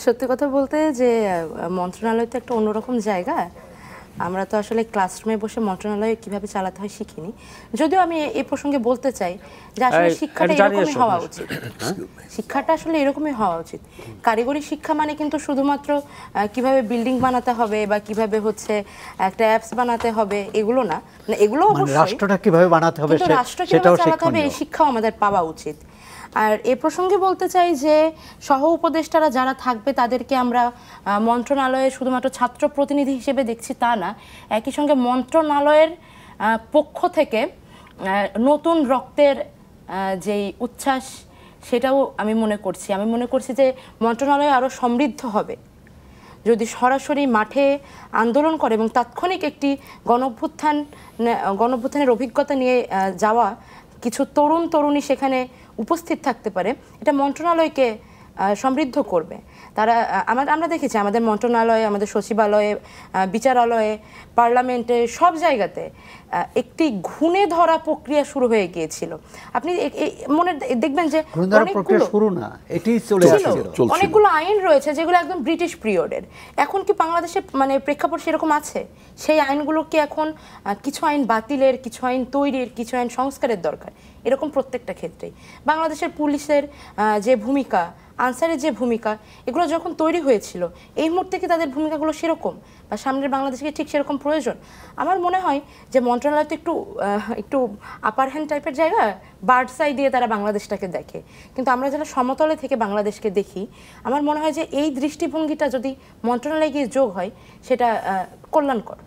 সত্যি কথা বলতে যে মন্ত্রণালয় তো একটা অন্যরকম জায়গা। আমরা তো আসলে ক্লাসরুমে বসে মন্ত্রণালয় কিভাবে চালাতে হয় শিখিনি। যদিও আমি এই প্রসঙ্গে বলতে চাই যে আসলে শিক্ষাটা এরকমই হওয়া উচিত। শিক্ষাটা আসলে এরকমই হওয়া উচিত। কারিগরি শিক্ষা মানে কিন্তু শুধুমাত্র কিভাবে বিল্ডিং বানাতে হবে বা কিভাবে হচ্ছে একটা অ্যাপস বানাতে হবে এগুলো না, মানে এগুলো অবশ্যই রাষ্ট্রটা কিভাবে বানাতে হবে সেটাও চালাতে হবে, এই শিক্ষাও আমাদের পাওয়া উচিত। আর এ প্রসঙ্গে বলতে চাই যে সহ উপদেষ্টারা যারা থাকবে তাদেরকে আমরা মন্ত্রণালয়ে শুধুমাত্র ছাত্র প্রতিনিধি হিসেবে দেখছি তা না, একই সঙ্গে মন্ত্রণালয়ের পক্ষ থেকে নতুন রক্তের যেই উচ্ছ্বাস সেটাও আমি মনে করছি যে মন্ত্রণালয় আরও সমৃদ্ধ হবে যদি সরাসরি মাঠে আন্দোলন করে এবং তাৎক্ষণিক একটি গণঅভ্যুত্থানের অভিজ্ঞতা নিয়ে যাওয়া কিছু তরুণী সেখানে উপস্থিত থাকতে পারে। এটা মন্ত্রণালয়কে সমৃদ্ধ করবে। আমরা দেখেছি আমাদের মন্ত্রণালয়ে, আমাদের সচিবালয়ে, বিচারালয়ে, পার্লামেন্টে, সব জায়গাতে একটি ঘুণে ধরা প্রক্রিয়া শুরু হয়ে গিয়েছিল। আপনি মনে দেখবেন যে অনেকগুলো আইন রয়েছে যেগুলো একদম ব্রিটিশ পিরিয়ডের। এখন কি বাংলাদেশে মানে প্রেক্ষাপট সেরকম আছে? সেই আইনগুলো কি এখন কিছু আইন বাতিলের, কিছু আইন তৈরির, কিছু আইন সংস্কারের দরকার। এরকম প্রত্যেকটা ক্ষেত্রেই বাংলাদেশের পুলিশের যে ভূমিকা, আনসারের যে ভূমিকা, এগুলো যখন তৈরি হয়েছিল এই মুহূর্তে কি তাদের ভূমিকাগুলো সেরকম বা সামনের বাংলাদেশকে ঠিক সেরকম প্রয়োজন? আমার মনে হয় যে মন্ত্রণালয় তো একটু আপার হ্যান্ড টাইপের জায়গা, বার্ডস আই দিয়ে তারা বাংলাদেশটাকে দেখে, কিন্তু আমরা যারা সমতলে থেকে বাংলাদেশকে দেখি আমার মনে হয় যে এই দৃষ্টিভঙ্গিটা যদি মন্ত্রণালয়ে গিয়ে যোগ হয় সেটা কল্যাণকর।